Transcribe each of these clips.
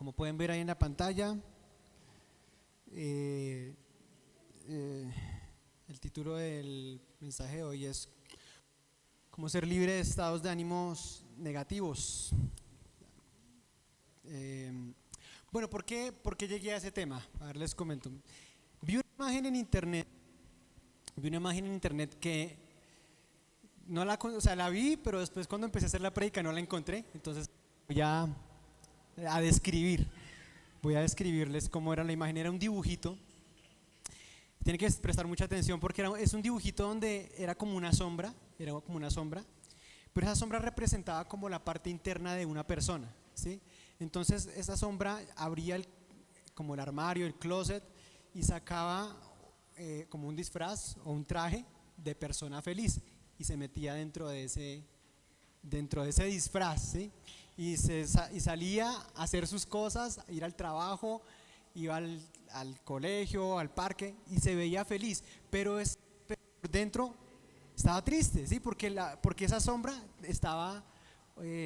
Como pueden ver ahí en la pantalla, eh, eh, el título del mensaje de hoy es cómo ser libre de estados de ánimos negativos. Eh, bueno, ¿por qué llegué a ese tema? A ver, les comento. Vi una imagen en internet que no la, o sea, la vi, pero después cuando empecé a hacer la prédica no la encontré, entonces voy a describir. Voy a describirles cómo era la imagen. Era un dibujito. Tienen que prestar mucha atención porque es un dibujito donde era como una sombra, pero esa sombra representaba como la parte interna de una persona, ¿sí? Entonces esa sombra abría como el armario, el closet, y sacaba como un disfraz o un traje de persona feliz y se metía dentro de ese disfraz, ¿sí? Y salía a hacer sus cosas, a ir al trabajo, iba al colegio, al parque, y se veía feliz, pero por dentro estaba triste, ¿sí? Porque esa sombra estaba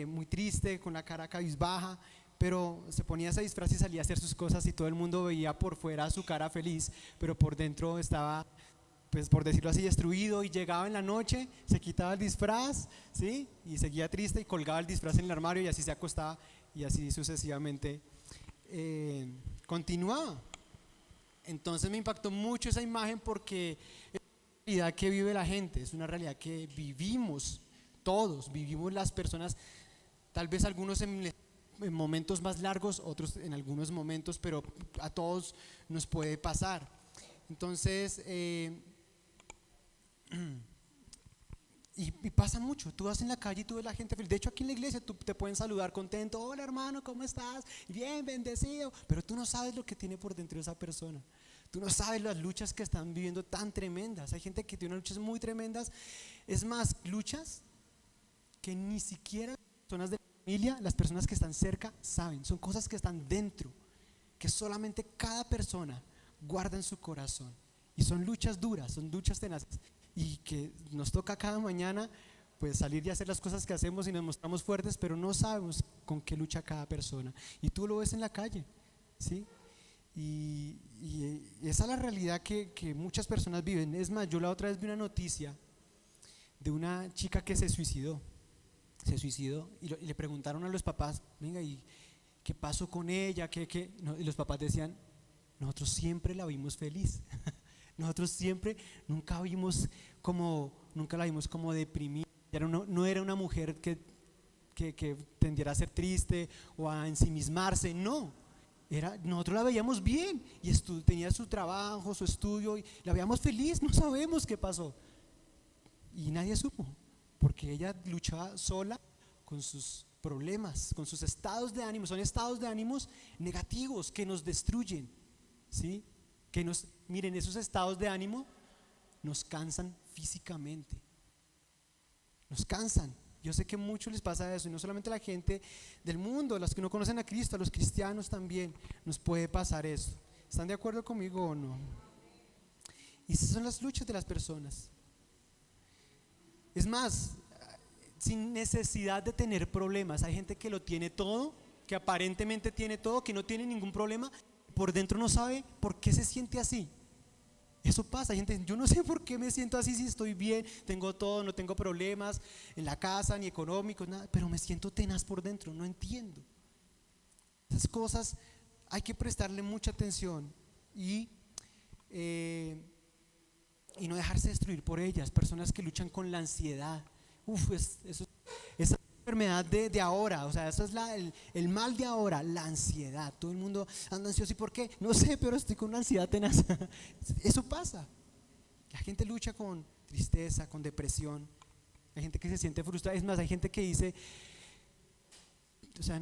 muy triste, con la cara cabizbaja, pero se ponía ese disfraz y salía a hacer sus cosas y todo el mundo veía por fuera su cara feliz, pero por dentro estaba, pues por decirlo así, destruido, y llegaba en la noche, se quitaba el disfraz, ¿sí? Y seguía triste y colgaba el disfraz en el armario y así se acostaba y así sucesivamente continuaba. Entonces me impactó mucho esa imagen porque es una realidad que vive la gente, es una realidad que vivimos todos, vivimos las personas, tal vez algunos en momentos más largos, otros en algunos momentos, pero a todos nos puede pasar. Entonces, y pasa mucho, tú vas en la calle y tú ves la gente feliz. De hecho, aquí en la iglesia tú te pueden saludar contento: hola hermano, ¿cómo estás? Bien, bendecido. Pero tú no sabes lo que tiene por dentro esa persona. Tú no sabes las luchas que están viviendo tan tremendas. Hay gente que tiene unas luchas muy tremendas. Es más, luchas que ni siquiera las personas de la familia, las personas que están cerca, saben. Son cosas que están dentro, que solamente cada persona guarda en su corazón. Y son luchas duras, son luchas tenaces, y que nos toca cada mañana pues salir y hacer las cosas que hacemos y nos mostramos fuertes, pero no sabemos con qué lucha cada persona. Y tú lo ves en la calle, ¿sí? Y esa es la realidad que muchas personas viven. Es más, yo la otra vez vi una noticia de una chica que se suicidó, y le preguntaron a los papás: venga, ¿y qué pasó con ella? No, y los papás decían: nosotros siempre la vimos feliz. Nosotros siempre, nunca la vimos como deprimida. No era una mujer que tendiera a ser triste o a ensimismarse, no. Nosotros la veíamos bien y tenía su trabajo, su estudio, y la veíamos feliz. No sabemos qué pasó. Y nadie supo, porque ella luchaba sola con sus problemas, con sus estados de ánimo. Son estados de ánimos negativos que nos destruyen, ¿sí? Miren, esos estados de ánimo nos cansan físicamente, nos cansan. Yo sé que a muchos les pasa eso, y no solamente a la gente del mundo, los que no conocen a Cristo, a los cristianos también nos puede pasar eso. ¿Están de acuerdo conmigo o no? Y esas son las luchas de las personas. Es más, sin necesidad de tener problemas, hay gente que lo tiene todo, que aparentemente tiene todo, que no tiene ningún problema, por dentro no sabe por qué se siente así. Eso pasa, hay gente: yo no sé por qué me siento así, si estoy bien, tengo todo, no tengo problemas en la casa, ni económicos, nada, pero me siento tenaz por dentro, no entiendo. Esas cosas hay que prestarle mucha atención y no dejarse destruir por ellas. Personas que luchan con la ansiedad, esa es la enfermedad de ahora, o sea, eso es el mal de ahora, la ansiedad. Todo el mundo anda ansioso. ¿Y por qué? No sé, pero estoy con una ansiedad tenaz. Eso pasa. La gente lucha con tristeza, con depresión. Hay gente que se siente frustrada. Es más, hay gente que dice, o sea,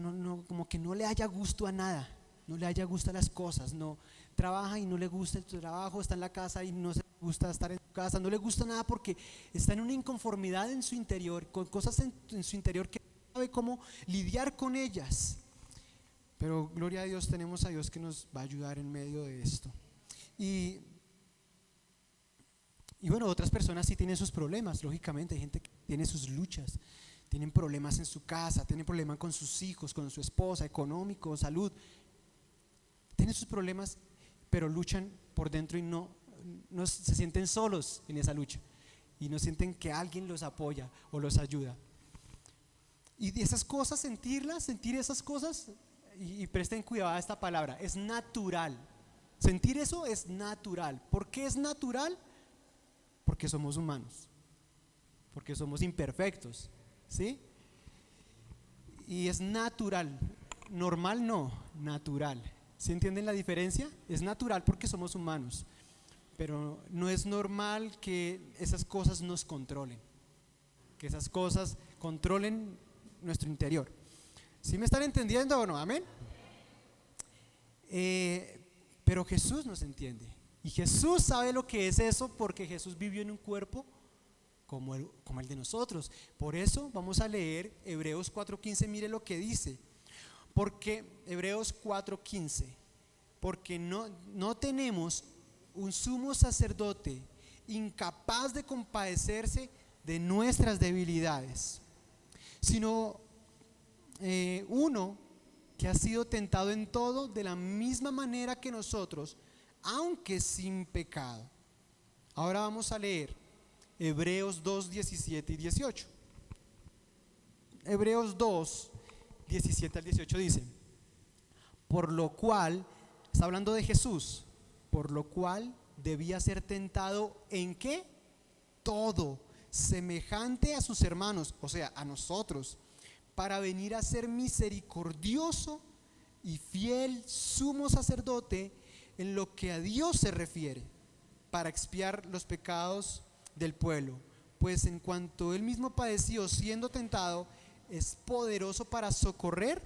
como que no le haya gusto a nada, no le haya gusto a las cosas, no trabaja y no le gusta el trabajo, está en la casa y no se gusta estar en su casa, no le gusta nada porque está en una inconformidad en su interior, con cosas en su interior que no sabe cómo lidiar con ellas. Pero gloria a Dios, tenemos a Dios que nos va a ayudar en medio de esto. Y bueno, otras personas sí tienen sus problemas, lógicamente. Hay gente que tiene sus luchas, tienen problemas en su casa, tienen problemas con sus hijos, con su esposa, económico, salud. tienen sus problemas, pero luchan por dentro y no se sienten solos en esa lucha y no sienten que alguien los apoya o los ayuda. Y de esas cosas, sentir esas cosas, y presten cuidado a esta palabra, es natural. Sentir eso es natural. ¿Por qué es natural? Porque somos humanos, porque somos imperfectos, ¿sí? Y es natural, normal no, natural. ¿Sí entienden la diferencia? Es natural porque somos humanos, pero no es normal que esas cosas nos controlen, que esas cosas controlen nuestro interior. ¿Sí me están entendiendo o no? Amén. Pero Jesús nos entiende y Jesús sabe lo que es eso, porque Jesús vivió en un cuerpo como el de nosotros. Por eso vamos a leer Hebreos 4:15. Mire lo que dice, porque Hebreos 4:15, porque no tenemos un sumo sacerdote incapaz de compadecerse de nuestras debilidades, sino uno que ha sido tentado en todo de la misma manera que nosotros, aunque sin pecado. Ahora vamos a leer Hebreos 2:17 y 18. Hebreos 2:17 al 18 dice: por lo cual, está hablando de Jesús, por lo cual debía ser tentado ¿en qué? Todo, semejante a sus hermanos, o sea, a nosotros, para venir a ser misericordioso y fiel sumo sacerdote en lo que a Dios se refiere, para expiar los pecados del pueblo, pues en cuanto él mismo padeció siendo tentado, es poderoso para socorrer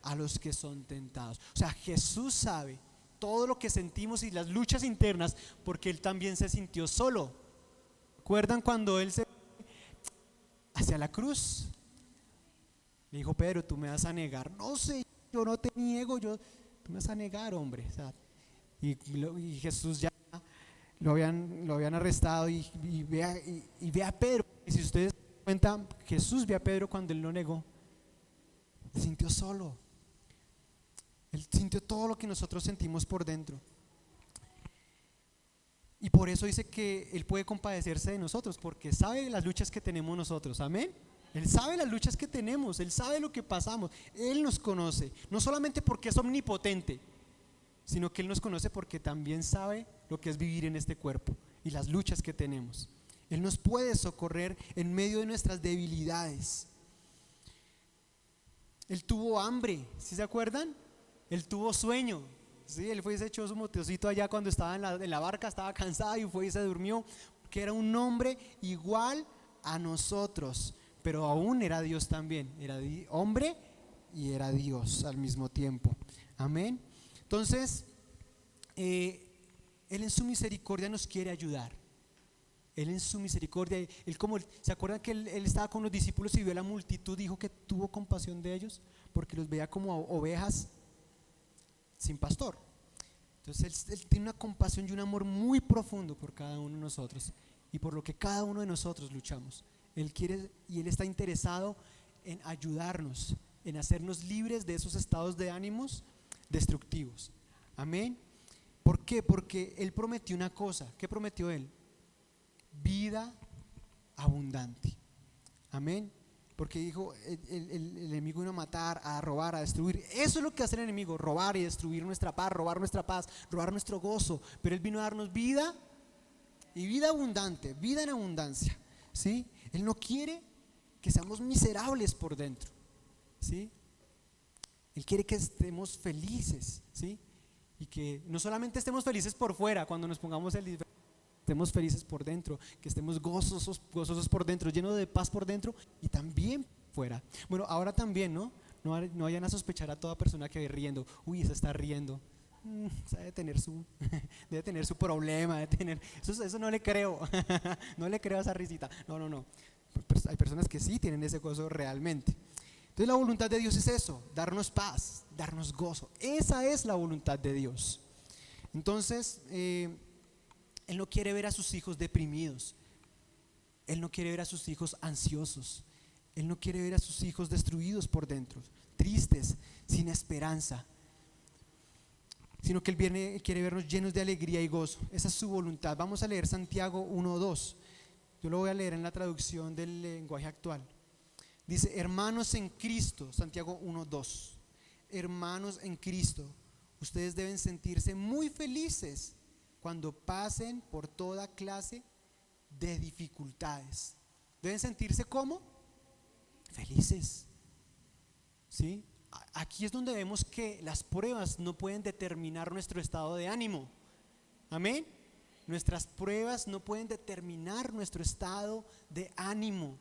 a los que son tentados. O sea, Jesús sabe todo lo que sentimos y las luchas internas, porque él también se sintió solo. ¿Recuerdan cuando él se hacia la cruz? Le dijo: Pedro, tú me vas a negar. No sé, yo no te niego, tú me vas a negar, hombre. O sea, y Jesús ya lo habían arrestado y ve a Pedro. Y si ustedes se dan cuenta, Jesús ve a Pedro cuando él lo negó. Se sintió solo. Él sintió todo lo que nosotros sentimos por dentro. Y por eso dice que él puede compadecerse de nosotros, porque sabe las luchas que tenemos nosotros. Amén. Él sabe las luchas que tenemos, él sabe lo que pasamos, él nos conoce, no solamente porque es omnipotente, sino que él nos conoce porque también sabe lo que es vivir en este cuerpo y las luchas que tenemos. Él nos puede socorrer en medio de nuestras debilidades. Él tuvo hambre, ¿sí se acuerdan? Él tuvo sueño, ¿sí? Él fue y se echó su motecito allá cuando estaba en la barca, estaba cansado y fue y se durmió, porque era un hombre igual a nosotros, pero aún era Dios también, era hombre y era Dios al mismo tiempo. Amén. Entonces, él en su misericordia nos quiere ayudar. Él en su misericordia, ¿se acuerdan que él estaba con los discípulos y vio a la multitud? Dijo que tuvo compasión de ellos porque los veía como ovejas sin pastor. Entonces él tiene una compasión y un amor muy profundo por cada uno de nosotros y por lo que cada uno de nosotros luchamos. Él quiere y él está interesado en ayudarnos, en hacernos libres de esos estados de ánimos destructivos. Amén. ¿Por qué? Porque él prometió una cosa. ¿Qué prometió él? Vida abundante. Amén. Porque dijo, el enemigo vino a matar, a robar, a destruir. Eso es lo que hace el enemigo: robar y destruir nuestra paz, robar nuestro gozo. Pero él vino a darnos vida y vida abundante, vida en abundancia, ¿sí? Él no quiere que seamos miserables por dentro, ¿sí? Él quiere que estemos felices, ¿sí? Y que no solamente estemos felices por fuera cuando nos pongamos el disfraz, estemos felices por dentro, que estemos gozosos por dentro, llenos de paz por dentro y también fuera. Bueno, ahora también, ¿no? No vayan a sospechar a toda persona que ve riendo. Uy, esa está riendo. Debe tener su problema, eso no le creo. No le creo a esa risita. No. Hay personas que sí tienen ese gozo realmente. Entonces la voluntad de Dios es eso: darnos paz, darnos gozo. Esa es la voluntad de Dios. Entonces Él no quiere ver a sus hijos deprimidos. Él no quiere ver a sus hijos ansiosos. Él no quiere ver a sus hijos destruidos por dentro, tristes, sin esperanza. sino que Él quiere vernos llenos de alegría y gozo. Esa es su voluntad. Vamos a leer Santiago 1:2. Yo lo voy a leer en la traducción del lenguaje actual. Dice: hermanos en Cristo, Santiago 1:2. Hermanos en Cristo, ustedes deben sentirse muy felices cuando pasen por toda clase de dificultades. Deben sentirse ¿cómo? Felices. ¿Sí? Aquí es donde vemos que las pruebas no pueden determinar nuestro estado de ánimo. Amén. Nuestras pruebas no pueden determinar nuestro estado de ánimo,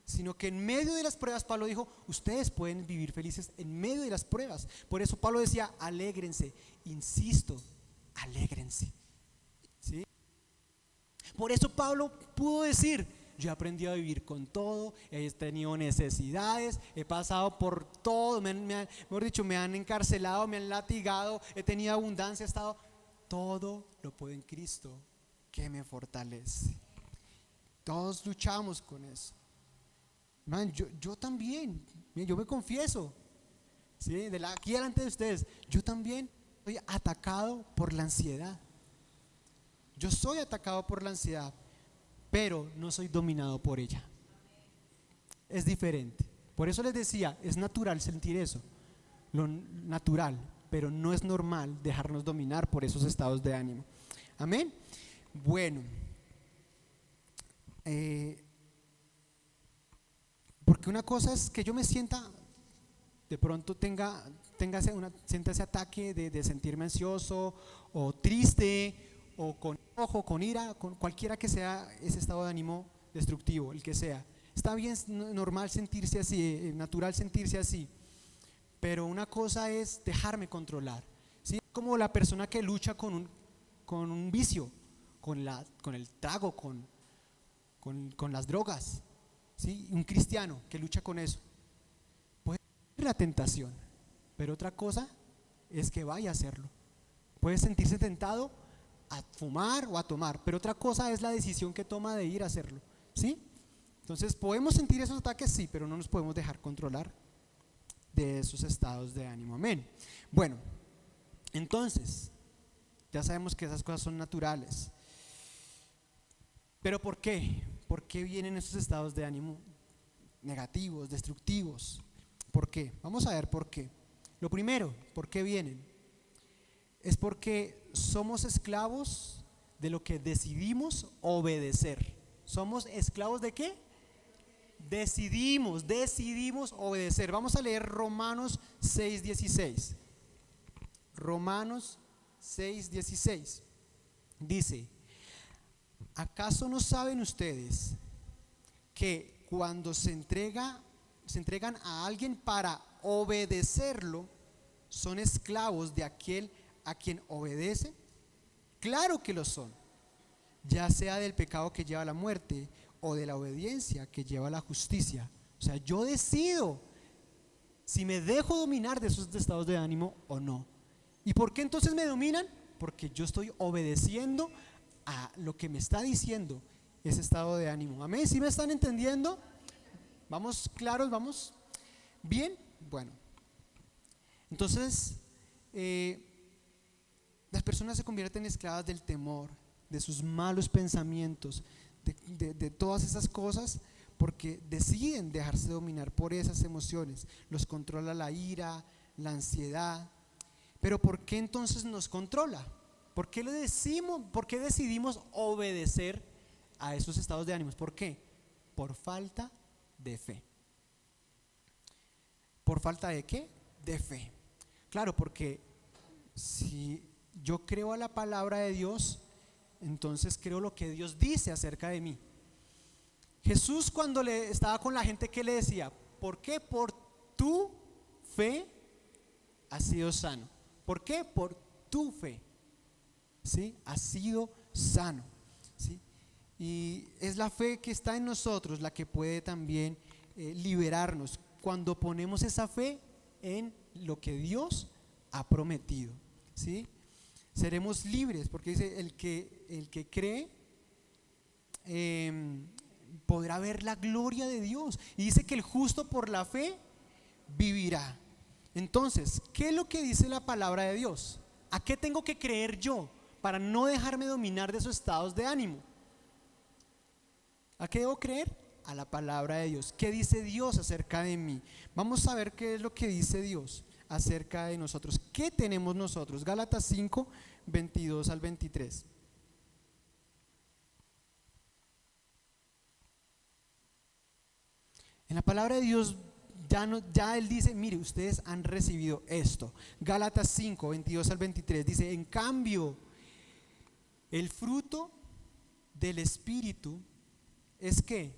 sino que en medio de las pruebas, Pablo dijo, ustedes pueden vivir felices en medio de las pruebas. Por eso Pablo decía, alégrense, insisto, alégrense. ¿Sí? Por eso Pablo pudo decir, yo he aprendido a vivir con todo, he tenido necesidades, he pasado por todo, mejor dicho, me han encarcelado, me han latigado, he tenido abundancia, he estado, todo lo puedo en Cristo que me fortalece. Todos luchamos con eso. Man, yo también, yo me confieso, ¿sí? Aquí delante de ustedes, yo también soy atacado por la ansiedad. Yo soy atacado por la ansiedad, pero no soy dominado por ella. Es diferente. Por eso les decía, es natural sentir eso, lo natural, pero no es normal dejarnos dominar por esos estados de ánimo. Amén. Bueno, porque una cosa es que yo me sienta, de pronto sienta ese ataque de sentirme ansioso o triste o con enojo, con ira, con cualquiera que sea ese estado de ánimo destructivo, el que sea. Está bien, es normal sentirse así, natural sentirse así, pero una cosa es dejarme controlar, ¿sí? Como la persona que lucha con un vicio, con el trago, con las drogas, ¿sí? Un cristiano que lucha con eso puede tener la tentación, pero otra cosa es que vaya a hacerlo. Puede sentirse tentado a fumar o a tomar, pero otra cosa es la decisión que toma de ir a hacerlo, ¿sí? Entonces podemos sentir esos ataques, sí, pero no nos podemos dejar controlar de esos estados de ánimo. Amén. Bueno, entonces ya sabemos que esas cosas son naturales, pero ¿por qué? ¿Por qué vienen esos estados de ánimo negativos, destructivos? ¿Por qué? Vamos a ver por qué. Lo primero, ¿por qué vienen? Es porque somos esclavos de lo que decidimos obedecer. ¿Somos esclavos de qué? Decidimos obedecer. Vamos a leer Romanos 6:16. Romanos 6:16 dice: ¿acaso no saben ustedes que cuando se entregan a alguien para obedecerlo, son esclavos de aquel a quien obedece? Claro que lo son, ya sea del pecado que lleva a la muerte o de la obediencia que lleva a la justicia. O sea, yo decido si me dejo dominar de esos estados de ánimo o no. ¿Y por qué entonces me dominan? Porque yo estoy obedeciendo a lo que me está diciendo ese estado de ánimo. Amén. ¿Sí me están entendiendo? ¿Vamos claros? ¿Vamos bien? Bueno, entonces las personas se convierten en esclavas del temor, de sus malos pensamientos, de todas esas cosas, porque deciden dejarse dominar por esas emociones. Los controla la ira, la ansiedad. Pero ¿por qué entonces nos controla? ¿Por qué decidimos obedecer a esos estados de ánimos? ¿Por qué? Por falta de fe. ¿Por falta de qué? De fe. Claro, porque si yo creo a la palabra de Dios, entonces creo lo que Dios dice acerca de mí. Jesús, cuando estaba con la gente, ¿qué le decía? ¿Por qué? Por tu fe has sido sano. ¿Por qué? Por tu fe, ¿sí? Has sido sano, ¿sí? Y es la fe que está en nosotros la que puede también liberarnos cuando ponemos esa fe en lo que Dios ha prometido, ¿sí? Seremos libres, porque dice el que cree podrá ver la gloria de Dios, y dice que el justo por la fe vivirá. Entonces, ¿qué es lo que dice la palabra de Dios? ¿a qué tengo que creer yo para no dejarme dominar de esos estados de ánimo? ¿A qué debo creer? A la palabra de Dios. ¿Qué dice Dios acerca de mí? Vamos a ver qué es lo que dice Dios acerca de nosotros. ¿Qué tenemos nosotros? Gálatas 5, 22 al 23. En la palabra de Dios ya Él dice, mire, ustedes han recibido esto. Gálatas 5, 22 al 23 dice, en cambio, el fruto del Espíritu es que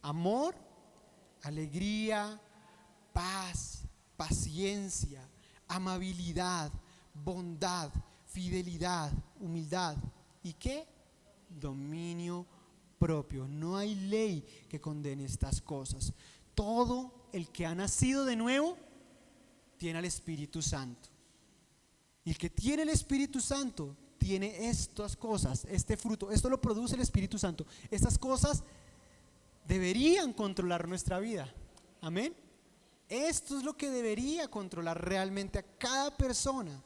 amor, alegría, paz, paciencia, amabilidad, bondad, fidelidad, humildad y ¿qué? Dominio propio. No hay ley que condene estas cosas. Todo el que ha nacido de nuevo tiene al Espíritu Santo. Y el que tiene el Espíritu Santo tiene estas cosas, este fruto. Esto lo produce el Espíritu Santo. Estas cosas deberían controlar nuestra vida. Amén. Esto es lo que debería controlar realmente a cada persona.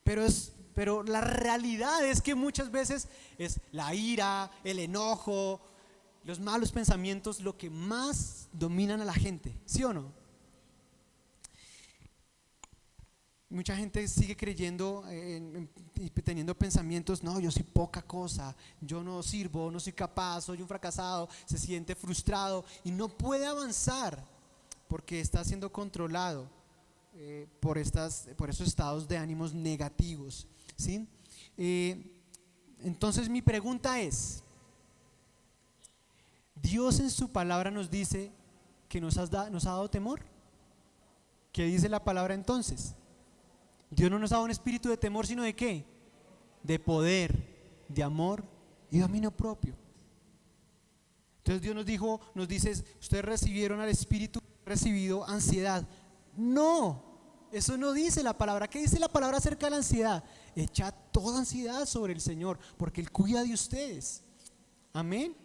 Pero la realidad es que muchas veces es la ira, el enojo, los malos pensamientos lo que más dominan a la gente, ¿sí o no? Mucha gente sigue creyendo y teniendo pensamientos, no, yo soy poca cosa, yo no sirvo, no soy capaz, soy un fracasado, se siente frustrado y no puede avanzar porque está siendo controlado por esos estados de ánimos negativos, ¿sí? Entonces mi pregunta es, Dios en su palabra nos dice que nos ha dado temor. ¿Qué dice la palabra entonces? Dios no nos ha dado un espíritu de temor, sino de ¿qué? De poder, de amor y dominio propio. Entonces Dios nos dice, ustedes recibieron al espíritu, recibido ansiedad. No, eso no dice la palabra. ¿Qué dice la palabra acerca de la ansiedad? Echa toda ansiedad sobre el Señor, porque Él cuida de ustedes. Amén.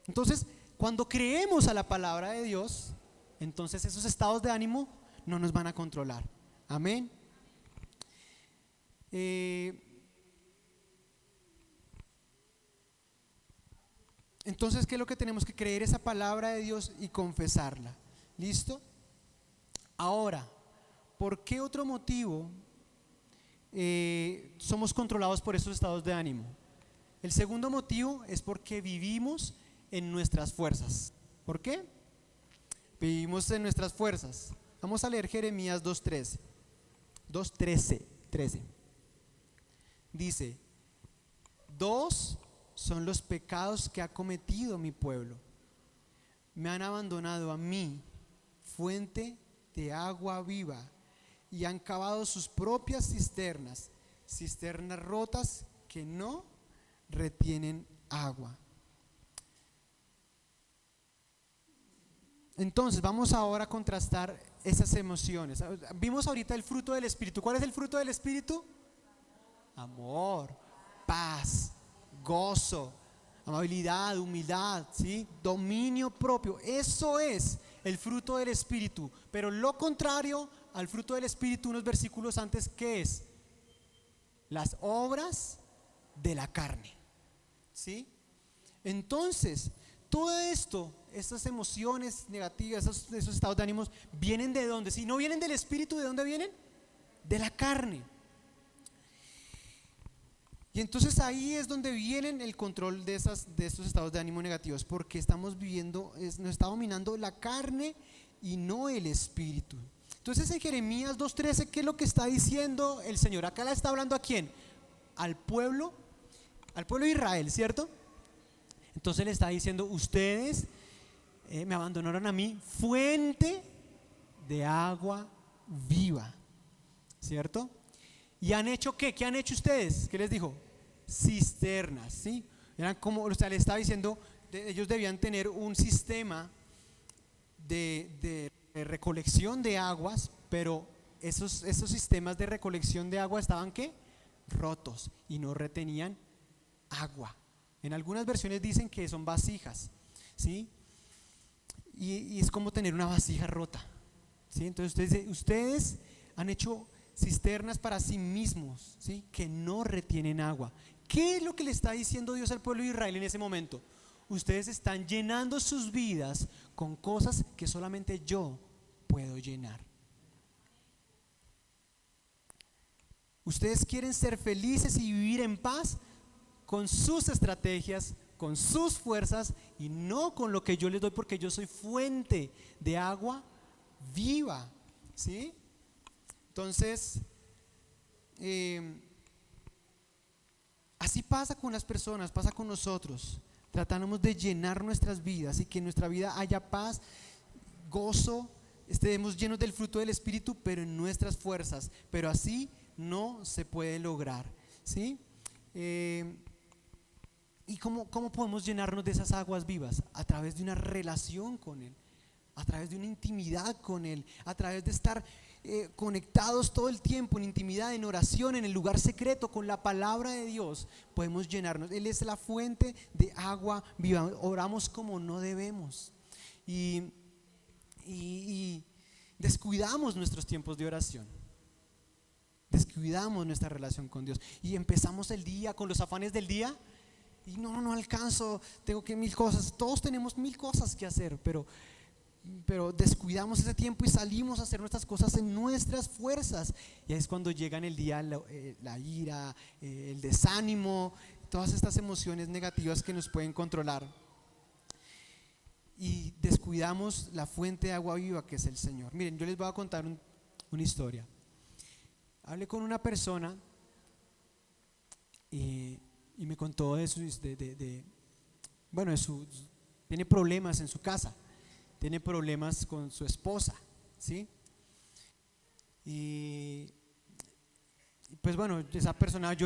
Entonces, cuando creemos a la palabra de Dios, entonces esos estados de ánimo no nos van a controlar. Amén. Entonces, ¿qué es lo que tenemos que creer? Esa palabra de Dios y confesarla. ¿Listo? Ahora, ¿por qué otro motivo somos controlados por esos estados de ánimo? El segundo motivo es porque vivimos en nuestras fuerzas. ¿Por qué? Vivimos en nuestras fuerzas. Vamos a leer Jeremías 2:13. Dice, 2 son los pecados que ha cometido mi pueblo. Me han abandonado a mí, fuente de agua viva, y han cavado sus propias cisternas, cisternas rotas que no retienen agua. Entonces vamos ahora a contrastar esas emociones. Vimos ahorita el fruto del Espíritu. ¿Cuál es el fruto del Espíritu? Amor, paz, gozo, amabilidad, humildad, ¿sí? Dominio propio. Eso es el fruto del Espíritu. Pero lo contrario al fruto del Espíritu, unos versículos antes, ¿qué es? Las obras de la carne, ¿sí? Entonces, todo esto, estas emociones negativas, esos estados de ánimos, ¿vienen de dónde? Si no vienen del Espíritu, ¿de dónde vienen? De la carne. Y entonces ahí es donde vienen el control de estos estados de ánimo negativos, porque estamos viviendo, nos está dominando la carne y no el Espíritu. Entonces en Jeremías 2:13, ¿qué es lo que está diciendo el Señor? Acá le está hablando ¿a quién? Al pueblo de Israel, ¿cierto? Entonces le está diciendo, ustedes me abandonaron a mí, fuente de agua viva, ¿cierto? ¿Y han hecho qué? ¿Qué han hecho ustedes? ¿Qué les dijo? Cisternas, ¿sí? Eran como, o sea, le estaba diciendo, ellos debían tener un sistema de recolección de aguas, pero esos sistemas de recolección de agua estaban ¿qué? Rotos y no retenían agua. En algunas versiones dicen que son vasijas, ¿sí? Y es como tener una vasija rota, ¿sí? Entonces ustedes han hecho cisternas para sí mismos, ¿sí? Que no retienen agua. ¿Qué es lo que le está diciendo Dios al pueblo de Israel en ese momento? Ustedes están llenando sus vidas con cosas que solamente yo puedo llenar. Ustedes quieren ser felices y vivir en paz con sus estrategias, con sus fuerzas y no con lo que yo les doy, porque yo soy fuente de agua viva, ¿sí? Entonces, así pasa con las personas, pasa con nosotros. Tratamos de llenar nuestras vidas y que en nuestra vida haya paz, gozo, estemos llenos del fruto del Espíritu, pero en nuestras fuerzas. Pero así no se puede lograr, ¿sí? ¿Y cómo podemos llenarnos de esas aguas vivas? A través de una relación con Él, a través de una intimidad con Él, a través de estar conectados todo el tiempo en intimidad, en oración, en el lugar secreto, con la palabra de Dios, podemos llenarnos. Él es la fuente de agua viva. Oramos como no debemos y descuidamos nuestros tiempos de oración. Descuidamos nuestra relación con Dios y empezamos el día con los afanes del día y no alcanzo, tengo que 1000 cosas. Todos tenemos 1000 cosas que hacer, pero descuidamos ese tiempo y salimos a hacer nuestras cosas en nuestras fuerzas. Y ahí es cuando llegan el día, la ira, el desánimo, todas estas emociones negativas que nos pueden controlar. Y descuidamos la fuente de agua viva que es el Señor. Miren, yo les voy a contar una historia. Hablé con una persona y me contó tiene problemas en su casa, tiene problemas con su esposa, ¿sí? Y pues bueno, esa persona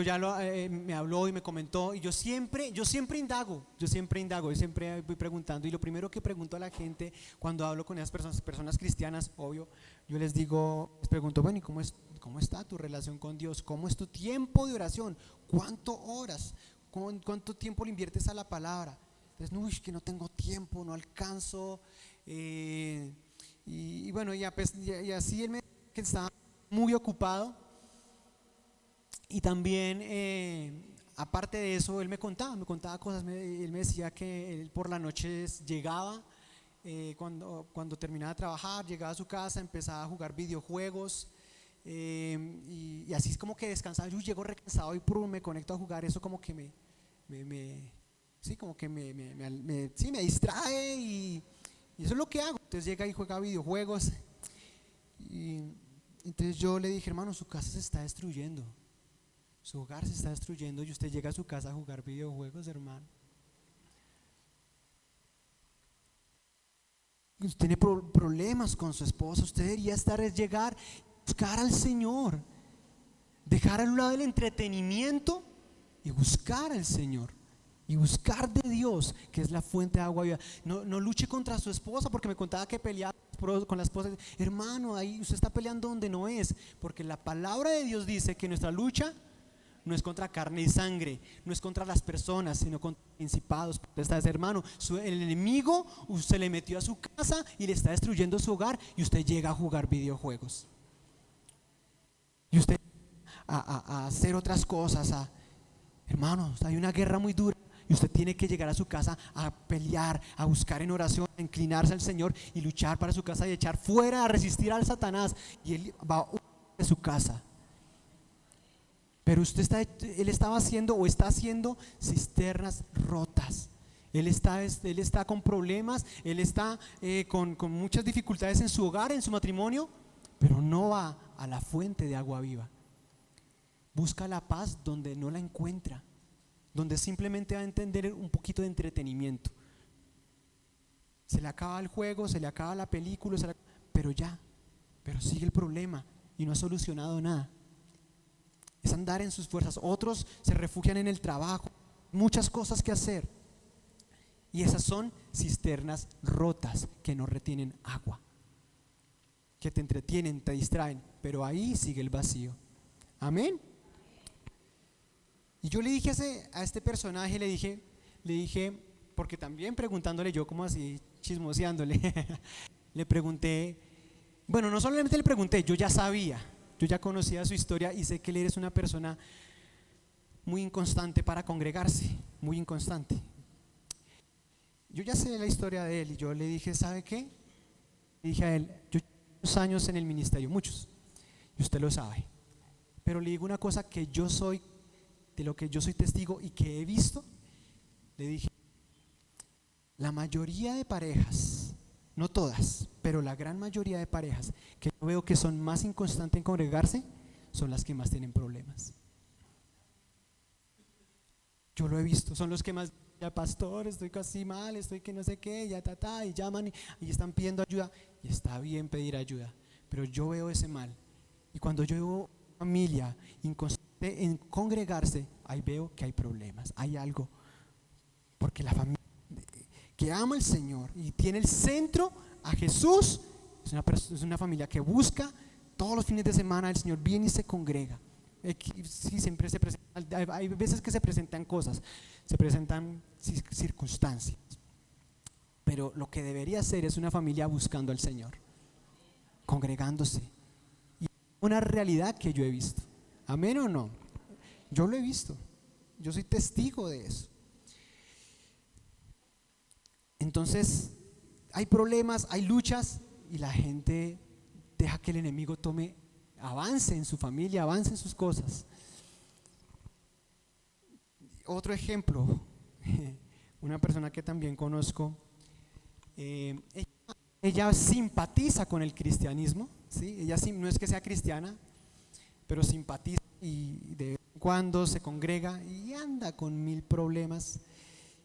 me habló y me comentó y yo siempre indago, yo siempre voy preguntando y lo primero que pregunto a la gente cuando hablo con esas personas cristianas, obvio, yo les pregunto, bueno, ¿y cómo está tu relación con Dios? ¿Cómo es tu tiempo de oración? ¿Cuánto oras? ¿Cuánto tiempo le inviertes a la palabra? Entonces, no, que no tengo tiempo, no alcanzo, y bueno, y así él me dijo que estaba muy ocupado. Y también, aparte de eso, él me contaba cosas. Él me decía que él por la noche llegaba, cuando terminaba de trabajar, llegaba a su casa, empezaba a jugar videojuegos, y así es como que descansaba. Yo llego recansado y me conecto a jugar. Eso como que sí, como que me distrae y eso es lo que hago. Entonces llega y juega videojuegos. Y entonces yo le dije, hermano, su casa se está destruyendo. Su hogar se está destruyendo y usted llega a su casa a jugar videojuegos, hermano. Usted tiene problemas con su esposa. Usted debería llegar, buscar al Señor, dejar a un lado el entretenimiento y buscar al Señor. Y buscar de Dios, que es la fuente de agua viva. No luche contra su esposa, porque me contaba que peleaba con la esposa. Hermano, ahí usted está peleando donde no es, porque la palabra de Dios dice que nuestra lucha no es contra carne y sangre, no es contra las personas, sino contra principados. Hermano, el enemigo se le metió a su casa y le está destruyendo su hogar, y usted llega a jugar videojuegos. Y usted a hacer otras cosas. Hermanos, hay una guerra muy dura. Y usted tiene que llegar a su casa a pelear, a buscar en oración, a inclinarse al Señor y luchar para su casa y echar fuera, a resistir al Satanás. Y él va a huir de su casa. Pero él estaba haciendo o está haciendo cisternas rotas. Él está con problemas, él está con muchas dificultades en su hogar, en su matrimonio, pero no va a la fuente de agua viva. Busca la paz donde no la encuentra, donde simplemente va a entender un poquito de entretenimiento. Se le acaba el juego, se le acaba la película, pero sigue el problema y no ha solucionado nada. Es andar en sus fuerzas. Otros se refugian en el trabajo, muchas cosas que hacer, y esas son cisternas rotas que no retienen agua, que te entretienen, te distraen, pero ahí sigue el vacío. Amén. Y yo le dije a este personaje, le dije, porque también preguntándole yo, como así, chismoseándole, le pregunté, Bueno, no solamente le pregunté, yo ya sabía, yo ya conocía su historia y sé que él es una persona muy inconstante para congregarse, muy inconstante. Yo ya sé la historia de él y yo le dije, ¿sabe qué? Le dije a él, yo llevo muchos años en el ministerio, muchos, y usted lo sabe, pero le digo una cosa que yo soy, de lo que yo soy testigo y que he visto. Le dije, la mayoría de parejas, no todas, pero la gran mayoría de parejas que yo veo que son más inconstantes en congregarse, son las que más tienen problemas. Yo lo he visto, son los que más, ya pastor, estoy casi mal, estoy que no sé qué, ya y llaman y están pidiendo ayuda, y está bien pedir ayuda, pero yo veo ese mal. Y cuando yo veo familia inconstante en congregarse, ahí veo que hay problemas, hay algo, porque la familia que ama al Señor y tiene el centro a Jesús es una familia que busca todos los fines de semana, el Señor viene y se congrega. Sí, siempre se presenta, hay veces que se presentan cosas, se presentan circunstancias, pero lo que debería ser es una familia buscando al Señor, congregándose. Y una realidad que yo he visto, amén o no, yo lo he visto, yo soy testigo de eso. Entonces hay problemas, hay luchas y la gente deja que el enemigo avance en su familia, avance en sus cosas. Otro ejemplo, una persona que también conozco, ella simpatiza con el cristianismo, ¿sí? Ella no es que sea cristiana, pero simpatiza y de vez en cuando se congrega y anda con mil problemas.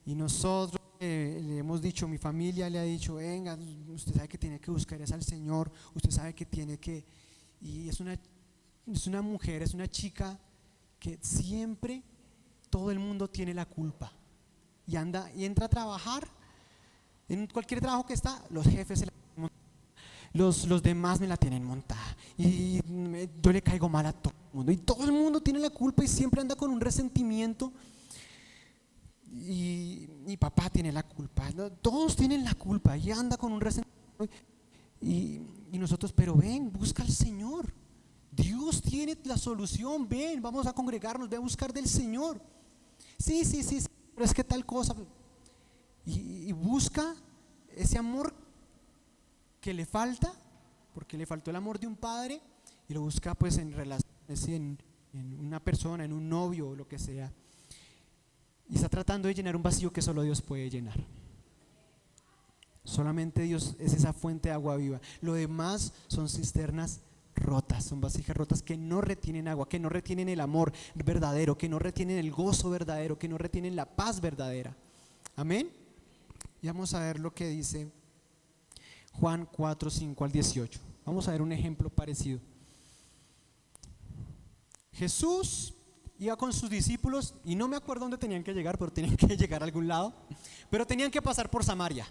Y nosotros le hemos dicho, mi familia le ha dicho, venga, usted sabe que tiene que buscar es al Señor, usted sabe que tiene que, y es una mujer, es una chica que siempre todo el mundo tiene la culpa y anda y entra a trabajar, en cualquier trabajo que está, los jefes se la tienen montada, los demás me la tienen montada y yo le caigo mal a todo el mundo y todo el mundo tiene la culpa y siempre anda con un resentimiento. Y papá tiene la culpa, ¿no? Todos tienen la culpa y anda con un resentimiento y nosotros, pero ven, busca al Señor, Dios tiene la solución, ven, vamos a congregarnos, ve a buscar del Señor. Sí, pero es que tal cosa y busca ese amor que le falta, porque le faltó el amor de un padre y lo busca pues en relaciones, en una persona, en un novio o lo que sea. Y está tratando de llenar un vacío que solo Dios puede llenar. Solamente Dios es esa fuente de agua viva. Lo demás son cisternas rotas, son vasijas rotas que no retienen agua, que no retienen el amor verdadero, que no retienen el gozo verdadero, que no retienen la paz verdadera. Amén. Y vamos a ver lo que dice Juan 4, 5 al 18. Vamos a ver un ejemplo parecido. Jesús iba con sus discípulos y no me acuerdo dónde tenían que llegar, pero tenían que llegar a algún lado, pero tenían que pasar por Samaria.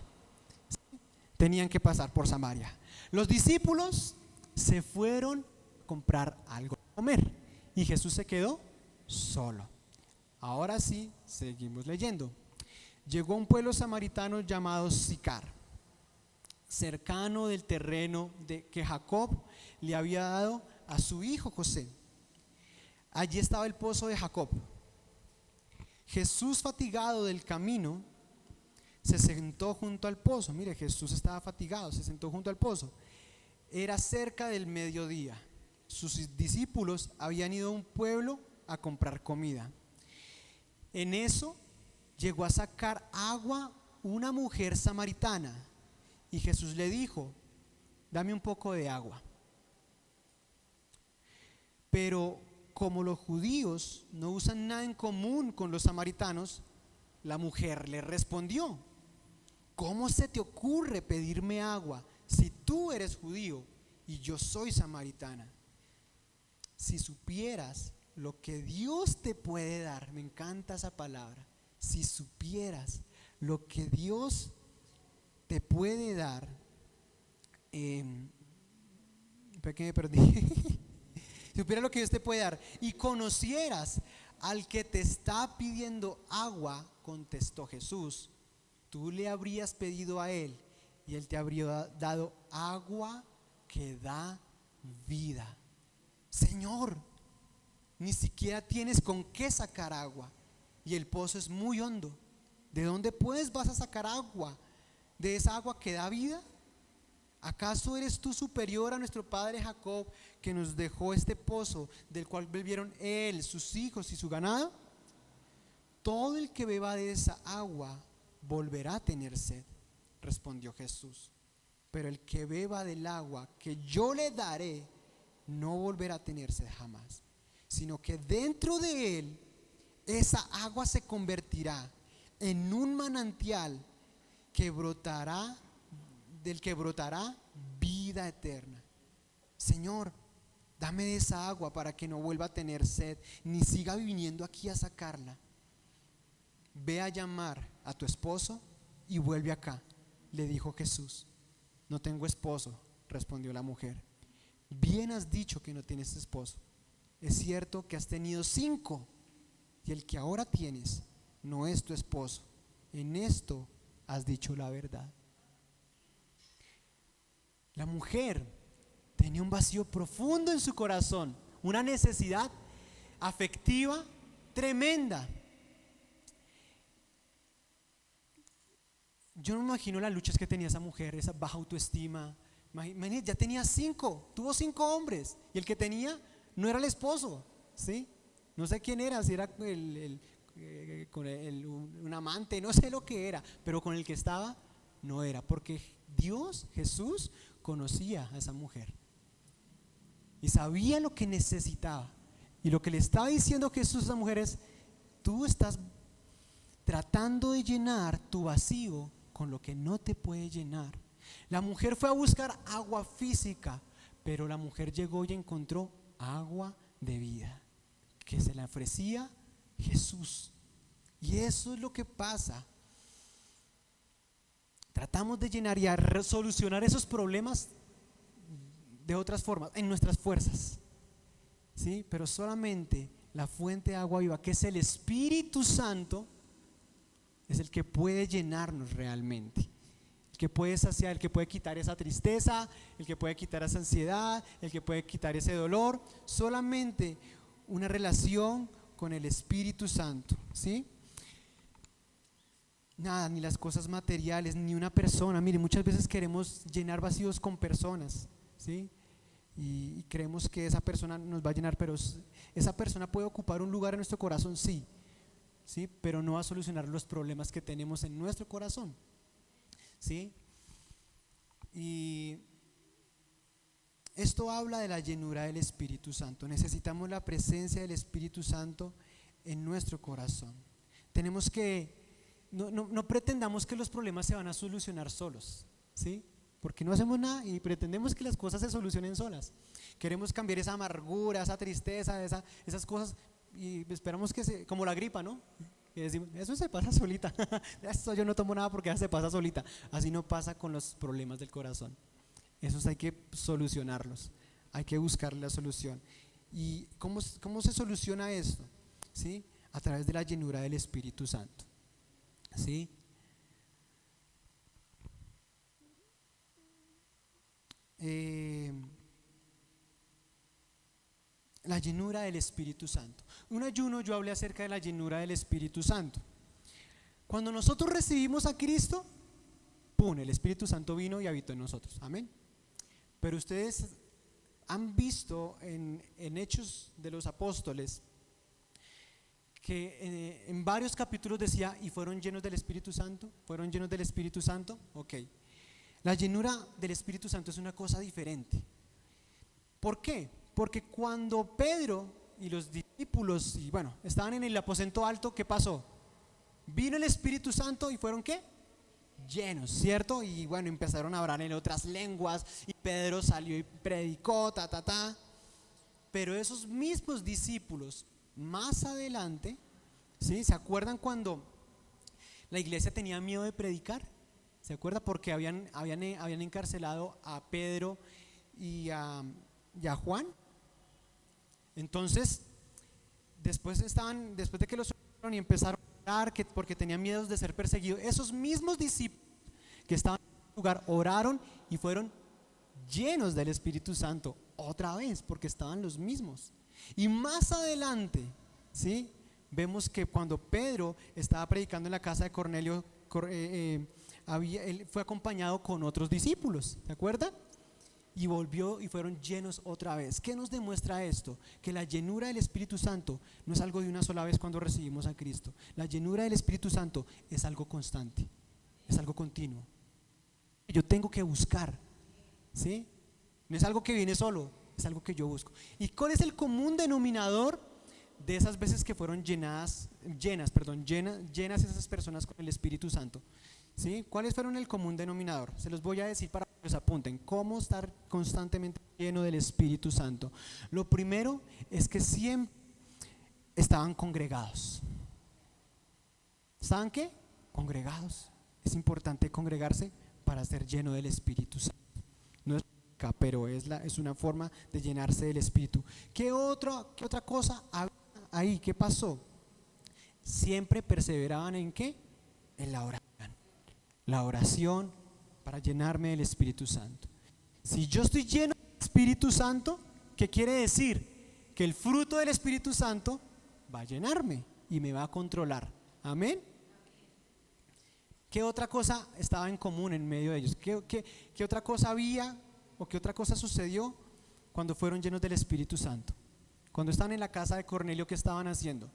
Tenían que pasar por Samaria. Los discípulos se fueron a comprar algo de comer y Jesús se quedó solo. Ahora sí, seguimos leyendo. Llegó a un pueblo samaritano llamado Sicar, cercano del terreno que Jacob le había dado a su hijo José. Allí estaba el pozo de Jacob. Jesús, fatigado del camino, se sentó junto al pozo. Mire, Jesús estaba fatigado, se sentó junto al pozo. Era cerca del mediodía. Sus discípulos habían ido a un pueblo a comprar comida. En eso llegó a sacar agua una mujer samaritana y Jesús le dijo, dame un poco de agua. Pero como los judíos no usan nada en común con los samaritanos, la mujer le respondió, ¿cómo se te ocurre pedirme agua si tú eres judío y yo soy samaritana? Si supieras lo que Dios te puede dar, me encanta esa palabra, si supieras lo que Dios te puede dar, que me perdí. Si supieras lo que Dios te puede dar y conocieras al que te está pidiendo agua, contestó Jesús, tú le habrías pedido a él y él te habría dado agua que da vida. Señor, ni siquiera tienes con qué sacar agua y el pozo es muy hondo. ¿De dónde pues vas a sacar agua? ¿De esa agua que da vida? ¿Acaso eres tú superior a nuestro padre Jacob, que nos dejó este pozo, del cual bebieron él, sus hijos y su ganado? Todo el que beba de esa agua volverá a tener sed, respondió Jesús. Pero el que beba del agua que yo le daré no volverá a tener sed jamás, sino que dentro de él esa agua se convertirá en un manantial que brotará, del que brotará vida eterna. Señor, dame de esa agua para que no vuelva a tener sed, ni siga viniendo aquí a sacarla. Ve a llamar a tu esposo y vuelve acá, le dijo Jesús. No tengo esposo, respondió la mujer. Bien has dicho que no tienes esposo. Es cierto que has tenido 5 y el que ahora tienes no es tu esposo. En esto has dicho la verdad. La mujer tenía un vacío profundo en su corazón, una necesidad afectiva tremenda. Yo no me imagino las luchas que tenía esa mujer, esa baja autoestima. Imagínate, ya tenía 5, tuvo 5 hombres y el que tenía no era el esposo, ¿sí? No sé quién era, si era un amante, no sé lo que era, pero con el que estaba no era, porque Dios, Jesús, conocía a esa mujer y sabía lo que necesitaba. Y lo que le estaba diciendo Jesús a esa mujer es: tú estás tratando de llenar tu vacío con lo que no te puede llenar. La mujer fue a buscar agua física, pero la mujer llegó y encontró agua de vida que se la ofrecía Jesús. Y eso es lo que pasa. Tratamos de llenar y a solucionar esos problemas de otras formas, en nuestras fuerzas, ¿sí? Pero solamente la fuente de agua viva, que es el Espíritu Santo, es el que puede llenarnos realmente, el que puede saciar, el que puede quitar esa tristeza, el que puede quitar esa ansiedad, el que puede quitar ese dolor. Solamente una relación con el Espíritu Santo, ¿sí? Nada, ni las cosas materiales, ni una persona. Mire, muchas veces queremos llenar vacíos con personas, ¿sí? Y creemos que esa persona nos va a llenar, pero esa persona puede ocupar un lugar en nuestro corazón, sí, ¿sí? Pero no va a solucionar los problemas que tenemos en nuestro corazón, ¿sí? Y esto habla de la llenura del Espíritu Santo. Necesitamos la presencia del Espíritu Santo en nuestro corazón. Tenemos que no pretendamos que los problemas se van a solucionar solos, ¿sí? Porque no hacemos nada y pretendemos que las cosas se solucionen solas. Queremos cambiar esa amargura, esa tristeza, esas cosas, y esperamos que como la gripa, ¿no? Y decimos, eso se pasa solita. Eso yo no tomo nada porque ya se pasa solita. Así no pasa con los problemas del corazón. Esos hay que solucionarlos, hay que buscar la solución. ¿Y cómo se soluciona esto? ¿Sí? A través de la llenura del Espíritu Santo, ¿sí? La llenura del Espíritu Santo. Un ayuno yo hablé acerca de la llenura del Espíritu Santo. Cuando nosotros recibimos a Cristo, ¡pum!, el Espíritu Santo vino y habitó en nosotros, amén. Pero ustedes han visto en Hechos de los Apóstoles que en varios capítulos decía, y fueron llenos del Espíritu Santo. ¿Fueron llenos del Espíritu Santo? Ok. La llenura del Espíritu Santo es una cosa diferente. ¿Por qué? Porque cuando Pedro y los discípulos estaban en el aposento alto, ¿qué pasó? Vino el Espíritu Santo y fueron ¿qué? Llenos, ¿cierto? Y empezaron a hablar en otras lenguas y Pedro salió y predicó, Pero esos mismos discípulos más adelante, ¿sí? ¿Se acuerdan cuando la iglesia tenía miedo de predicar? ¿Se acuerda? Porque habían encarcelado a Pedro y a Juan. Entonces, después de que los soltaron y empezaron a orar porque tenían miedo de ser perseguidos, esos mismos discípulos que estaban en el lugar oraron y fueron llenos del Espíritu Santo otra vez, porque estaban los mismos. Y más adelante, ¿sí?, vemos que cuando Pedro estaba predicando en la casa de Cornelio, él fue acompañado con otros discípulos, ¿se acuerdan? Y volvió y fueron llenos otra vez. ¿Qué nos demuestra esto? Que la llenura del Espíritu Santo no es algo de una sola vez cuando recibimos a Cristo. La llenura del Espíritu Santo es algo constante, es algo continuo. Yo tengo que buscar, ¿sí? No es algo que viene solo, es algo que yo busco. ¿Y cuál es el común denominador de esas veces que fueron llenas esas personas con el Espíritu Santo? ¿Sí? ¿Cuáles fueron el común denominador? Se los voy a decir para que los apunten. ¿Cómo estar constantemente lleno del Espíritu Santo? Lo primero es que siempre estaban congregados. ¿Estaban qué? Congregados. Es importante congregarse para ser lleno del Espíritu Santo. No es acá, pero es una forma de llenarse del Espíritu. ¿Qué otra cosa había ahí? ¿Qué pasó? Siempre perseveraban ¿en qué? En la oración. La oración para llenarme del Espíritu Santo. Si yo estoy lleno del Espíritu Santo, ¿qué quiere decir? Que el fruto del Espíritu Santo va a llenarme y me va a controlar. Amén. ¿Qué otra cosa estaba en común en medio de ellos? ¿Qué otra cosa había o qué otra cosa sucedió cuando fueron llenos del Espíritu Santo? Cuando estaban en la casa de Cornelio, ¿qué estaban haciendo?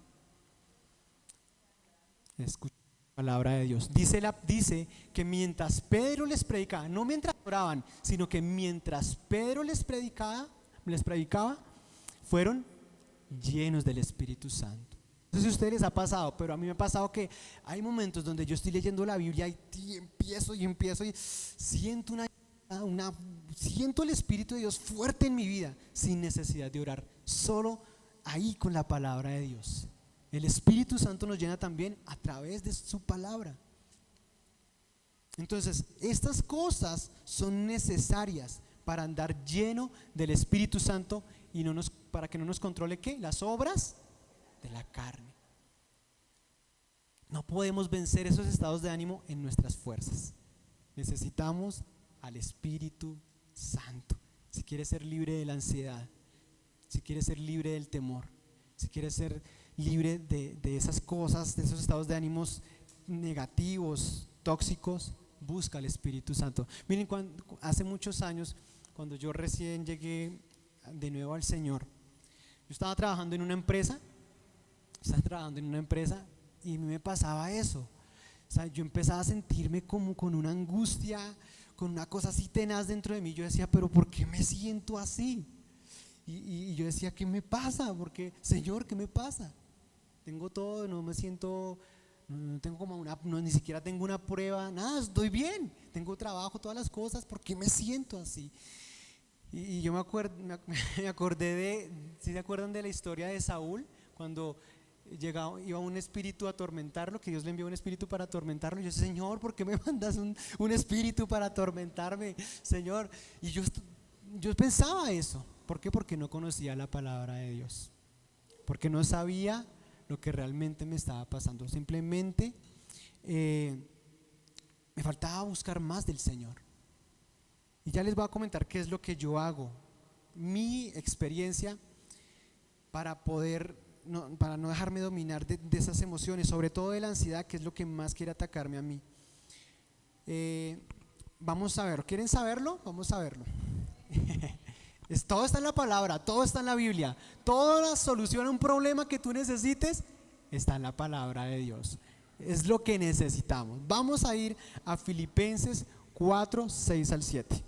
Escucha la palabra de Dios. Dice que mientras Pedro les predicaba, no mientras oraban, sino que mientras Pedro les predicaba, fueron llenos del Espíritu Santo. No sé si a ustedes les ha pasado, pero a mí me ha pasado que hay momentos donde yo estoy leyendo la Biblia y empiezo y siento siento el Espíritu de Dios fuerte en mi vida, sin necesidad de orar, solo ahí con la palabra de Dios. El Espíritu Santo nos llena también a través de su palabra. Entonces, estas cosas son necesarias para andar lleno del Espíritu Santo y para que no nos controle ¿qué? Las obras de la carne. No podemos vencer esos estados de ánimo en nuestras fuerzas. Necesitamos al Espíritu Santo. Si quieres ser libre de la ansiedad, si quieres ser libre del temor, si quieres ser libre de esas cosas, de esos estados de ánimos negativos, tóxicos, busca al Espíritu Santo. Miren, hace muchos años, cuando yo recién llegué de nuevo al Señor, yo estaba trabajando en una empresa y a mí me pasaba eso. O sea, yo empezaba a sentirme como con una angustia, con una cosa así tenaz dentro de mí. Yo decía, pero ¿por qué me siento así? Y yo decía, ¿qué me pasa? Porque, Señor, ¿qué me pasa? Tengo todo, no me siento, no tengo como ni siquiera tengo una prueba, nada, estoy bien, tengo trabajo, todas las cosas, ¿por qué me siento así? Y yo me acordé ¿sí se acuerdan de la historia de Saúl? Cuando iba un espíritu a atormentarlo, que Dios le envió un espíritu para atormentarlo. Y yo decía, Señor, ¿por qué me mandas un espíritu para atormentarme, Señor? Y yo pensaba eso. ¿Por qué? Porque no conocía la palabra de Dios, porque no sabía lo que realmente me estaba pasando. Simplemente me faltaba buscar más del Señor. Y ya les voy a comentar qué es lo que yo hago, mi experiencia para no dejarme dominar de esas emociones, sobre todo de la ansiedad, que es lo que más quiere atacarme a mí. Vamos a ver, ¿quieren saberlo? Vamos a verlo. Todo está en la palabra, todo está en la Biblia. Toda la solución a un problema que tú necesites está en la palabra de Dios. Es lo que necesitamos. Vamos a ir a Filipenses 4, 6 al 7.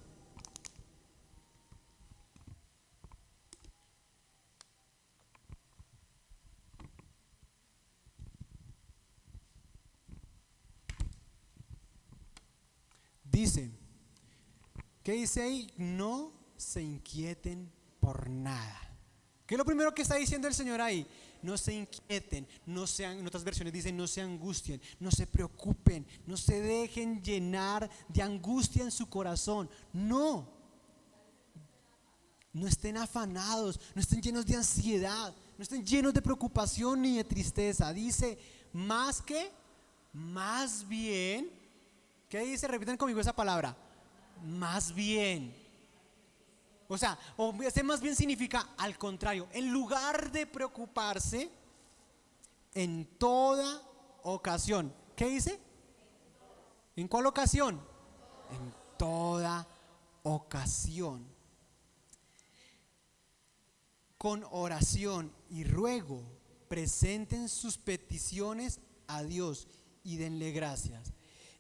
Dice, ¿qué dice ahí? No se inquieten por nada. ¿Qué es lo primero que está diciendo el Señor ahí? No se inquieten, en otras versiones dicen no se angustien, no se preocupen, no se dejen llenar de angustia en su corazón. No estén afanados, no estén llenos de ansiedad, no estén llenos de preocupación ni de tristeza. Dice, más bien, ¿qué dice? Repiten conmigo esa palabra, más bien. O sea, o ese más bien significa al contrario, en lugar de preocuparse, en toda ocasión. ¿Qué dice? ¿En cuál ocasión? En toda ocasión. Con oración y ruego, presenten sus peticiones a Dios y denle gracias.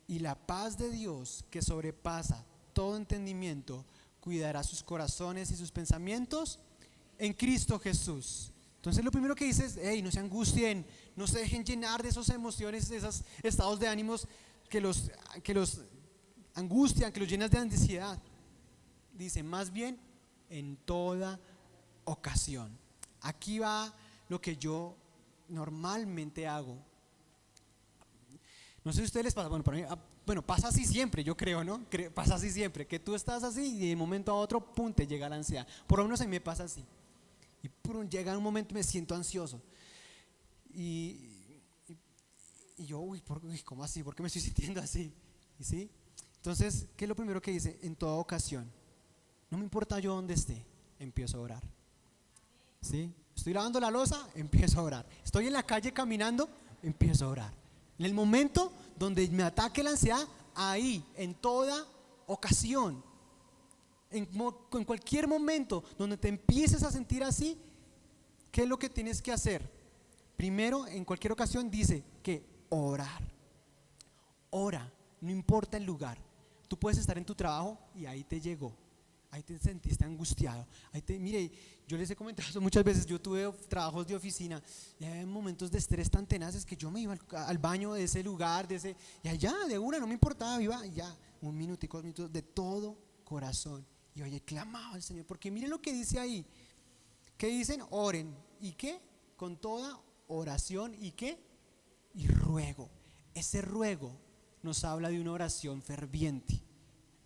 Y la paz de Dios, que sobrepasa todo entendimiento, cuidará sus corazones y sus pensamientos en Cristo Jesús. Entonces lo primero que dice es, hey, no se angustien, no se dejen llenar de esas emociones, de esos estados de ánimos que los angustian, que los llenan de ansiedad. Dice, más bien en toda ocasión. Aquí va lo que yo normalmente hago. No sé si a ustedes les pasa, bueno, para mí, bueno, pasa así siempre, yo creo, ¿no? Pasa así siempre, que tú estás así y de un momento a otro, pum, te llega la ansiedad. Por lo menos a mí me pasa así. Y pum, llega un momento y me siento ansioso. Y yo, uy, ¿cómo así? ¿Por qué me estoy sintiendo así? ¿Y sí? Entonces, ¿qué es lo primero que dice? En toda ocasión, no me importa yo dónde esté, empiezo a orar. ¿Sí? Estoy lavando la loza, empiezo a orar. Estoy en la calle caminando, empiezo a orar. En el momento donde me ataque la ansiedad, ahí, en toda ocasión, en cualquier momento donde te empieces a sentir así, ¿qué es lo que tienes que hacer? Primero, en cualquier ocasión dice que orar. Ora, no importa el lugar. Tú puedes estar en tu trabajo y ahí te llegó. Ahí te sentiste angustiado. Mire, yo les he comentado eso muchas veces. Yo tuve trabajos de oficina y había momentos de estrés tan tenaces que yo me iba al baño de ese lugar, y allá de una, no me importaba, iba y ya, un minutico, 2 minutos, de todo corazón. Y oye, clamaba al Señor, porque miren lo que dice ahí. ¿Qué dicen? Oren. ¿Y qué? Con toda oración. ¿Y qué? Y ruego. Ese ruego nos habla de una oración ferviente.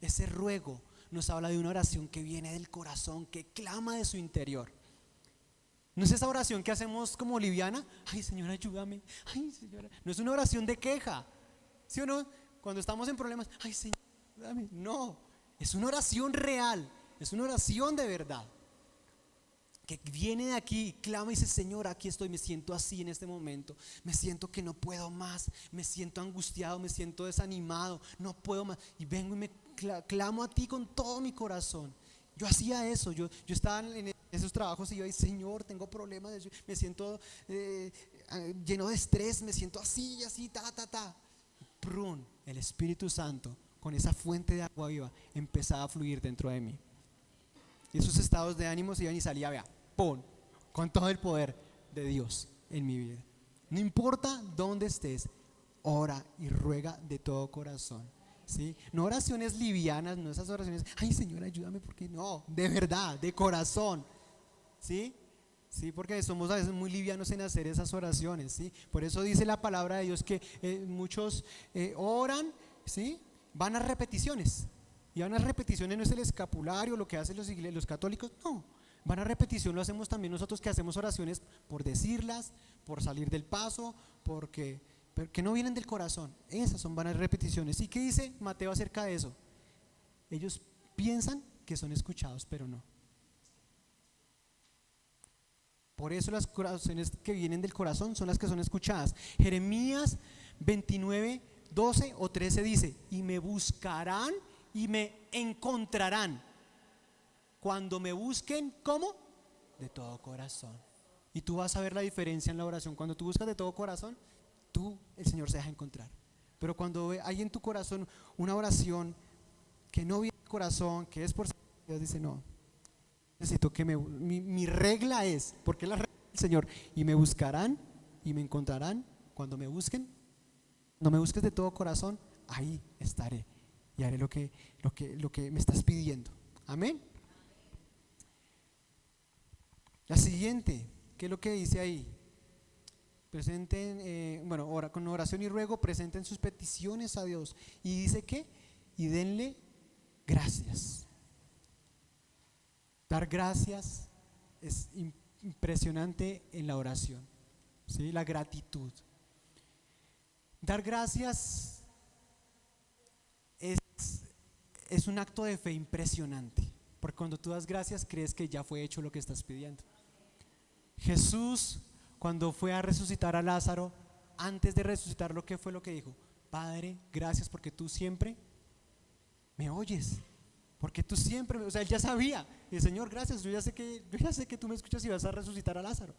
Ese ruego nos habla de una oración que viene del corazón, que clama de su interior. No es esa oración que hacemos como liviana, ay Señor ayúdame, ay Señora. No es una oración de queja, ¿sí o no? Cuando estamos en problemas, ay Señor ayúdame. No, es una oración real, es una oración de verdad, que viene de aquí y clama y dice, Señor, aquí estoy, me siento así en este momento, me siento que no puedo más, me siento angustiado, me siento desanimado, no puedo más, y vengo y me clamo a ti con todo mi corazón. Yo hacía eso, yo estaba en esos trabajos y yo, Señor, tengo problemas, me siento lleno de estrés, me siento así y así, ta. Prun, el Espíritu Santo, con esa fuente de agua viva, empezaba a fluir dentro de mí. Y esos estados de ánimo se iban y salía, vea, ¡pum!, con todo el poder de Dios en mi vida. No importa dónde estés, ora y ruega de todo corazón. ¿Sí? No oraciones livianas, no esas oraciones, ay Señor ayúdame, porque no, de verdad, de corazón. ¿Sí? Sí, porque somos a veces muy livianos en hacer esas oraciones, ¿sí? Por eso dice la palabra de Dios que muchos oran, ¿sí? Van a repeticiones. Y van a repeticiones no es el escapulario, lo que hacen los católicos, no. Van a repetición, lo hacemos también nosotros que hacemos oraciones por decirlas, por salir del paso, porque no vienen del corazón. Esas son vanas repeticiones. ¿Y qué dice Mateo acerca de eso? Ellos piensan que son escuchados, pero no. Por eso las oraciones que vienen del corazón son las que son escuchadas. Jeremías 29, 12 o 13 dice, y me buscarán y me encontrarán cuando me busquen, ¿cómo? De todo corazón. Y tú vas a ver la diferencia en la oración. Cuando tú buscas de todo corazón, el Señor se deja encontrar. Pero cuando hay en tu corazón una oración que no viene del corazón, que es por Dios, dice, no, necesito que mi regla es, porque la regla del Señor, y me buscarán y me encontrarán cuando me busquen. No me busques de todo corazón, ahí estaré y haré lo que me estás pidiendo. Amén. La siguiente, ¿qué es lo que dice ahí? Presenten, con oración y ruego, presenten sus peticiones a Dios. Y dice que, y denle gracias. Dar gracias es impresionante en la oración, ¿sí? La gratitud. Dar gracias es un acto de fe impresionante. Porque cuando tú das gracias, crees que ya fue hecho lo que estás pidiendo. Jesús, cuando fue a resucitar a Lázaro, antes de resucitarlo, ¿qué fue lo que dijo? Padre, gracias porque tú siempre me oyes. Porque tú siempre, o sea, él ya sabía. Y el Señor, gracias, yo ya sé que tú me escuchas y vas a resucitar a Lázaro.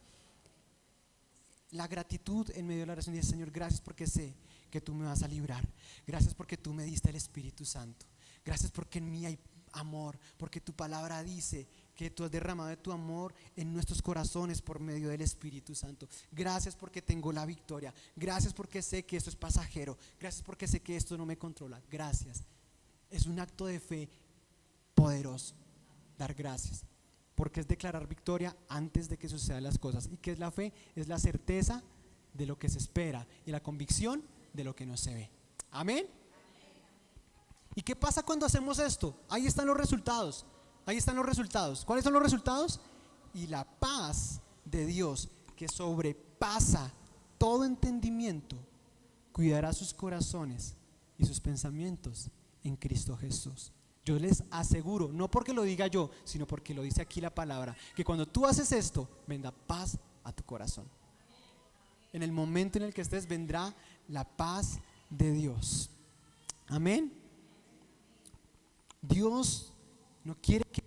La gratitud en medio de la oración, dice: Señor, gracias porque sé que tú me vas a librar. Gracias porque tú me diste el Espíritu Santo. Gracias porque en mí hay amor, porque tu palabra dice que tú has derramado de tu amor en nuestros corazones por medio del Espíritu Santo. Gracias porque tengo la victoria. Gracias porque sé que esto es pasajero. Gracias porque sé que esto no me controla. Gracias. Es un acto de fe poderoso, dar gracias, porque es declarar victoria antes de que sucedan las cosas. ¿Y qué es la fe? Es la certeza de lo que se espera y la convicción de lo que no se ve. Amén. ¿Y qué pasa cuando hacemos esto? Ahí están los resultados. Ahí están los resultados. ¿Cuáles son los resultados? Y la paz de Dios, que sobrepasa todo entendimiento, cuidará sus corazones y sus pensamientos en Cristo Jesús. Yo les aseguro, no porque lo diga yo, sino porque lo dice aquí la palabra, que cuando tú haces esto, vendrá paz a tu corazón. En el momento en el que estés, vendrá la paz de Dios. Amén. Dios no quiere que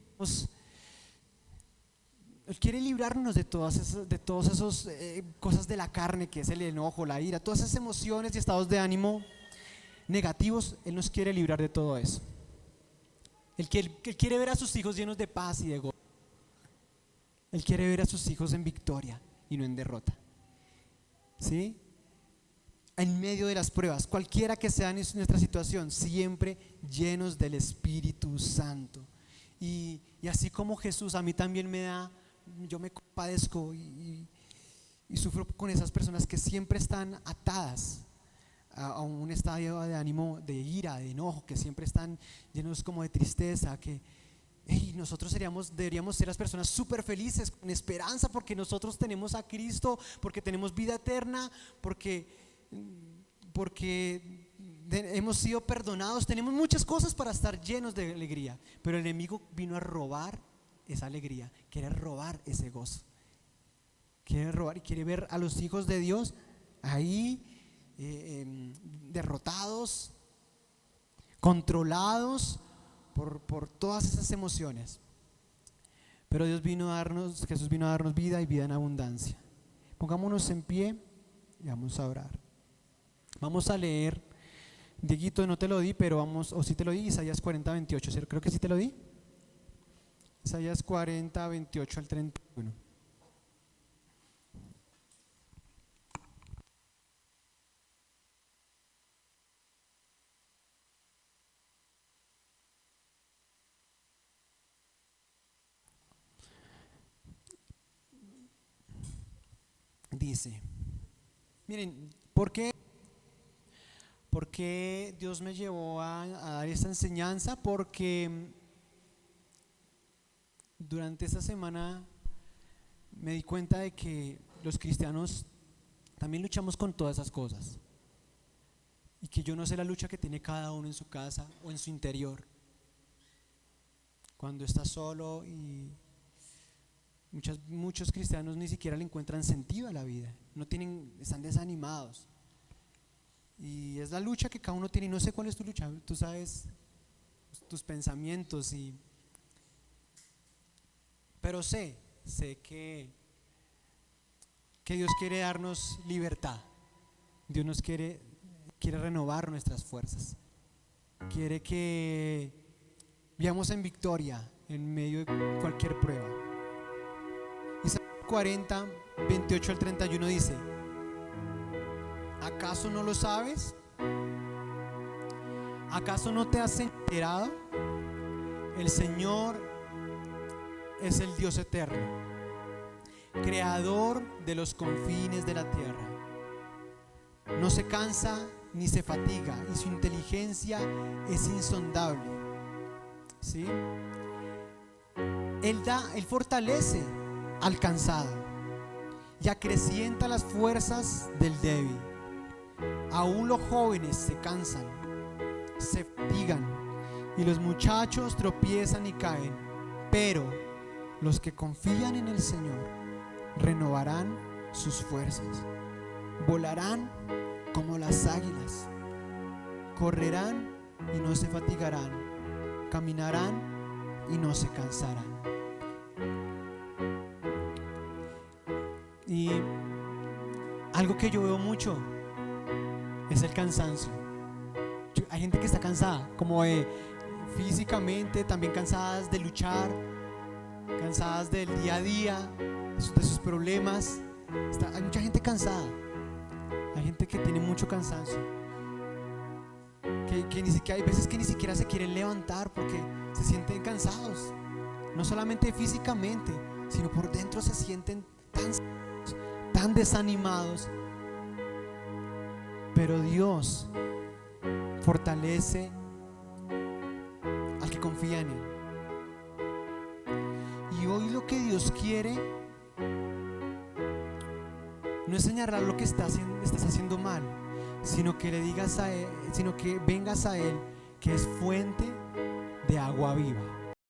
Él quiere librarnos de todas esas cosas de la carne, que es el enojo, la ira, todas esas emociones y estados de ánimo negativos. Él nos quiere librar de todo eso. Él quiere ver a sus hijos llenos de paz y de gozo. Él quiere ver a sus hijos en victoria y no en derrota. ¿Sí? En medio de las pruebas, cualquiera que sea nuestra situación, siempre llenos del Espíritu Santo. Y así como Jesús, a mí también yo me compadezco y sufro con esas personas que siempre están atadas a un estado de ánimo, de ira, de enojo, que siempre están llenos como de tristeza, que nosotros deberíamos ser las personas súper felices, con esperanza, porque nosotros tenemos a Cristo, porque tenemos vida eterna, porque hemos sido perdonados, tenemos muchas cosas para estar llenos de alegría. Pero el enemigo vino a robar esa alegría, quiere robar ese gozo, quiere robar y quiere ver a los hijos de Dios ahí derrotados, controlados por todas esas emociones. Pero Jesús vino a darnos vida y vida en abundancia. Pongámonos en pie y vamos a orar. Vamos a leer, Dieguito, no te lo di, pero o sí te lo di, Isaías 40:28, creo que sí te lo di. Isaías 40:28 al 31. Dice, miren, ¿por qué Dios me llevó a dar esta enseñanza? Porque durante esta semana me di cuenta de que los cristianos también luchamos con todas esas cosas, y que yo no sé la lucha que tiene cada uno en su casa o en su interior, cuando está solo, y muchos cristianos ni siquiera le encuentran sentido a la vida, están desanimados, y es la lucha que cada uno tiene. Y no sé cuál es tu lucha, tú sabes tus pensamientos, pero sé que Dios quiere darnos libertad. Dios quiere renovar nuestras fuerzas, quiere que vivamos en victoria en medio de cualquier prueba. Isaías 40:28 al 31 dice: ¿acaso no lo sabes? ¿Acaso no te has enterado? El Señor es el Dios eterno, creador de los confines de la tierra. No se cansa ni se fatiga, y su inteligencia es insondable. ¿Sí? Él fortalece al cansado y acrecienta las fuerzas del débil. Aún los jóvenes se cansan, se fatigan, y los muchachos tropiezan y caen. Pero los que confían en el Señor renovarán sus fuerzas, volarán como las águilas, correrán y no se fatigarán, caminarán y no se cansarán. Y algo que yo veo mucho es el cansancio. Hay gente que está cansada, como físicamente, también cansadas de luchar, cansadas del día a día, de sus problemas. Hay mucha gente cansada, hay gente que tiene mucho cansancio, que ni siquiera, hay veces que ni siquiera se quieren levantar porque se sienten cansados, no solamente físicamente, sino por dentro se sienten tan desanimados. Pero Dios fortalece al que confía en Él. Y hoy lo que Dios quiere no es señalar lo que estás haciendo mal, sino que le digas a Él, sino que vengas a Él, que es fuente de agua viva.